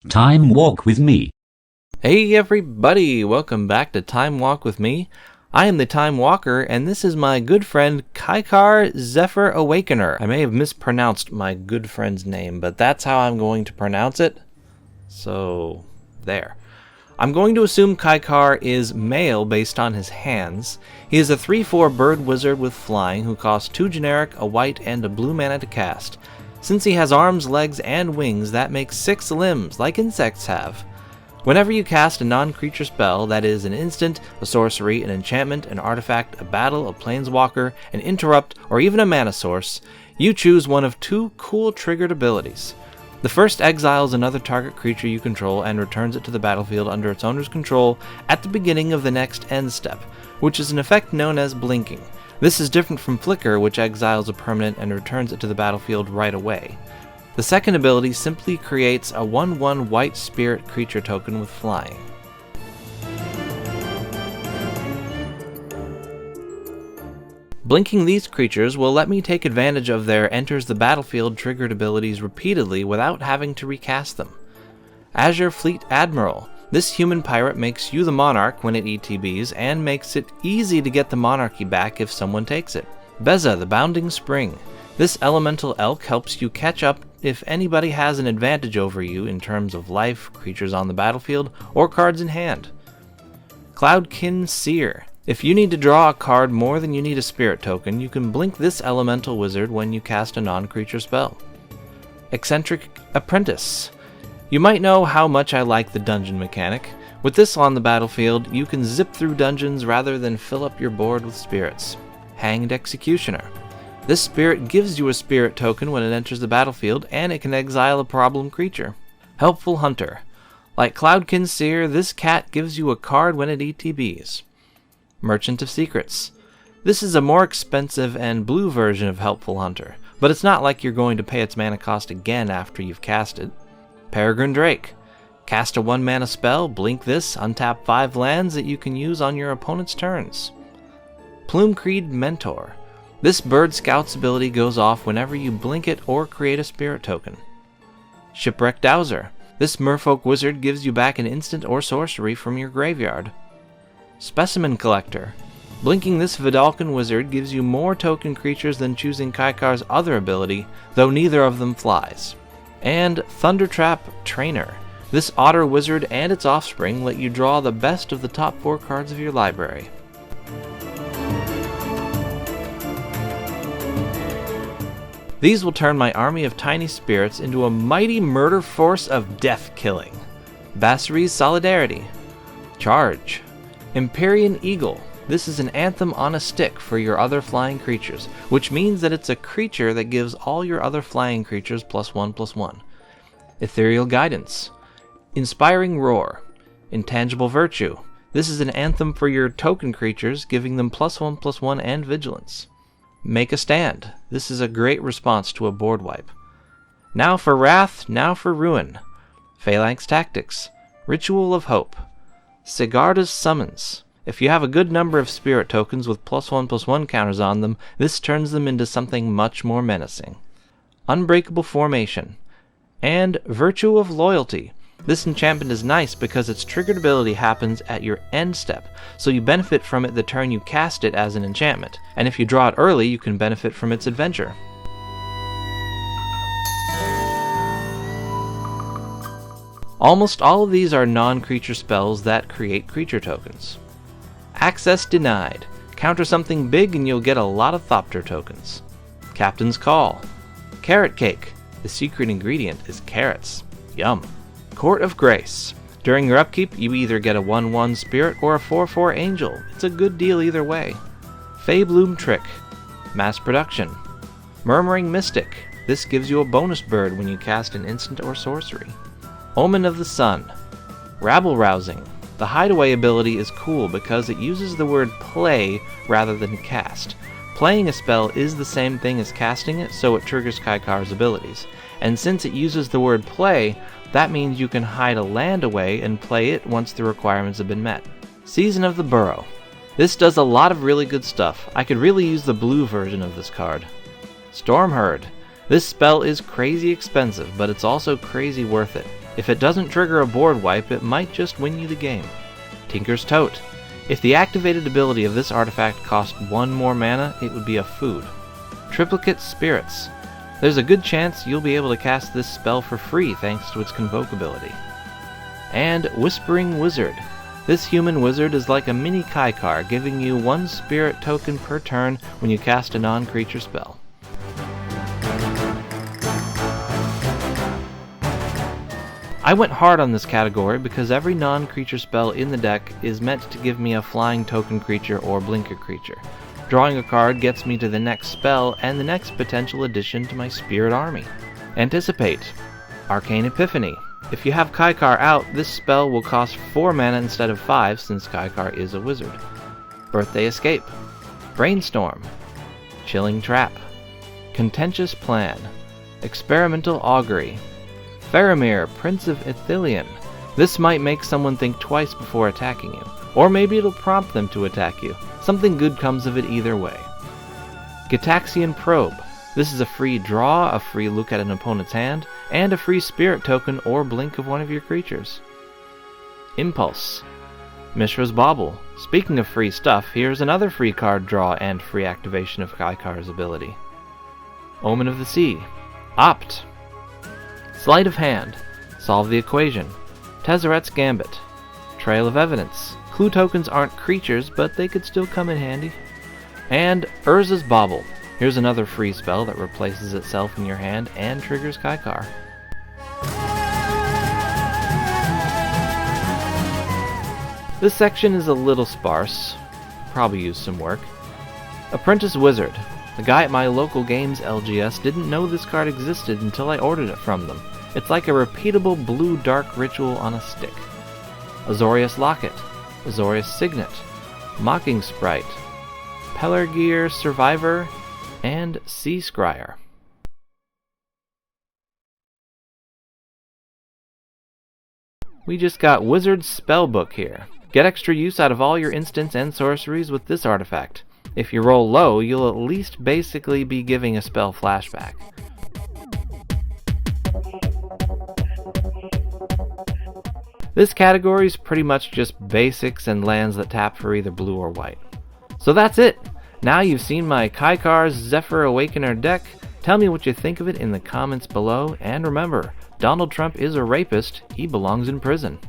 Time Walk with Me. Hey everybody, welcome back to Time Walk with me. I am the Time Walker, and this is my good friend Kykar Zephyr Awakener. I may have mispronounced my good friend's name, but that's how I'm going to pronounce it. So, there. I'm going to assume Kykar is male based on his hands. He is a 3/4 bird wizard with flying who costs 2 generic, a white, and a blue mana to cast. Since he has arms, legs, and wings, that makes 6 limbs, like insects have. Whenever you cast a non-creature spell, that is an instant, a sorcery, an enchantment, an artifact, a battle, a planeswalker, an interrupt, or even a mana source, you choose one of 2 cool triggered abilities. The first exiles another target creature you control and returns it to the battlefield under its owner's control at the beginning of the next end step, which is an effect known as blinking. This is different from Flicker, which exiles a permanent and returns it to the battlefield right away. The second ability simply creates a 1/1 white spirit creature token with flying. Blinking these creatures will let me take advantage of their enters the battlefield triggered abilities repeatedly without having to recast them. Azure Fleet Admiral. This human pirate makes you the monarch when it ETBs and makes it easy to get the monarchy back if someone takes it. Beza, the Bounding Spring. This elemental elk helps you catch up if anybody has an advantage over you in terms of life, creatures on the battlefield, or cards in hand. Cloudkin Seer. If you need to draw a card more than you need a spirit token, you can blink this elemental wizard when you cast a non-creature spell. Eccentric Apprentice. You might know how much I like the dungeon mechanic. With this on the battlefield, you can zip through dungeons rather than fill up your board with spirits. Hanged Executioner. This spirit gives you a spirit token when it enters the battlefield, and it can exile a problem creature. Helpful Hunter. Like Cloudkin Seer, this cat gives you a card when it ETBs. Merchant of Secrets. This is a more expensive and blue version of Helpful Hunter, but it's not like you're going to pay its mana cost again after you've cast it. Peregrine Drake. Cast a 1 mana spell, blink this, untap 5 lands that you can use on your opponent's turns. Plumecreed Mentor. This bird scout's ability goes off whenever you blink it or create a spirit token. Shipwreck Dowser. This merfolk wizard gives you back an instant or sorcery from your graveyard. Specimen Collector. Blinking this Vidalcan wizard gives you more token creatures than choosing Kykar's other ability, though neither of them flies. And Thundertrap Trainer. This otter wizard and its offspring let you draw the best of the top 4 cards of your library. These will turn my army of tiny spirits into a mighty murder force of death killing. Bassary's Solidarity. Charge. Empyrean Eagle. This is an anthem on a stick for your other flying creatures, which means that it's a creature that gives all your other flying creatures +1/+1. Ethereal Guidance. Inspiring Roar. Intangible Virtue. This is an anthem for your token creatures, giving them +1/+1 and Vigilance. Make a Stand. This is a great response to a board wipe. Now for Wrath, now for Ruin. Phalanx Tactics. Ritual of Hope. Sigarda's Summons. If you have a good number of spirit tokens with +1/+1 counters on them, this turns them into something much more menacing. Unbreakable Formation. And Virtue of Loyalty. This enchantment is nice because its triggered ability happens at your end step, so you benefit from it the turn you cast it as an enchantment, and if you draw it early, you can benefit from its adventure. Almost all of these are non-creature spells that create creature tokens. Access Denied. Counter something big and you'll get a lot of Thopter tokens. Captain's Call. Carrot Cake. The secret ingredient is carrots. Yum. Court of Grace. During your upkeep, you either get a 1/1 spirit or a 4/4 angel. It's a good deal either way. Feybloom Trick. Mass Production. Murmuring Mystic. This gives you a bonus bird when you cast an instant or sorcery. Omen of the Sun. Rabble Rousing. The Hideaway ability is cool because it uses the word play rather than cast. Playing a spell is the same thing as casting it, so it triggers Kykar's abilities. And since it uses the word play, that means you can hide a land away and play it once the requirements have been met. Season of the Burrow. This does a lot of really good stuff. I could really use the blue version of this card. Stormherd. This spell is crazy expensive, but it's also crazy worth it. If it doesn't trigger a board wipe, it might just win you the game. Tinker's Tote. If the activated ability of this artifact cost 1 more mana, it would be a food. Triplicate Spirits. There's a good chance you'll be able to cast this spell for free thanks to its Convoke ability. And Whispering Wizard. This human wizard is like a mini Kykar, giving you 1 spirit token per turn when you cast a non-creature spell. I went hard on this category because every non-creature spell in the deck is meant to give me a flying token creature or blinker creature. Drawing a card gets me to the next spell and the next potential addition to my spirit army. Anticipate. Arcane Epiphany. If you have Kykar out, this spell will cost 4 mana instead of 5 since Kykar is a wizard. Birthday Escape. Brainstorm. Chilling Trap. Contentious Plan. Experimental Augury. Faramir, Prince of Ithilien. This might make someone think twice before attacking you, or maybe it'll prompt them to attack you. Something good comes of it either way. Gitaxian Probe. This is a free draw, a free look at an opponent's hand, and a free spirit token or blink of one of your creatures. Impulse. Mishra's Bauble. Speaking of free stuff, here's another free card draw and free activation of Kykar's ability. Omen of the Sea. Opt. Sleight of Hand. Solve the Equation. Tezzeret's Gambit. Trail of Evidence. Clue tokens aren't creatures, but they could still come in handy. And Urza's Bauble. Here's another free spell that replaces itself in your hand and triggers Kykar. This section is a little sparse. Probably use some work. Apprentice Wizard. The guy at my local games LGS didn't know this card existed until I ordered it from them. It's like a repeatable blue dark ritual on a stick. Azorius Locket. Azorius Signet. Mocking Sprite. Pelargir Survivor. And Sea Scryer. We just got Wizard's Spellbook here. Get extra use out of all your instants and sorceries with this artifact. If you roll low, you'll at least basically be giving a spell flashback. This category is pretty much just basics and lands that tap for either blue or white. So that's it! Now you've seen my Kykar's Zephyr Awakener deck. Tell me what you think of it in the comments below, and remember, Donald Trump is a rapist, he belongs in prison.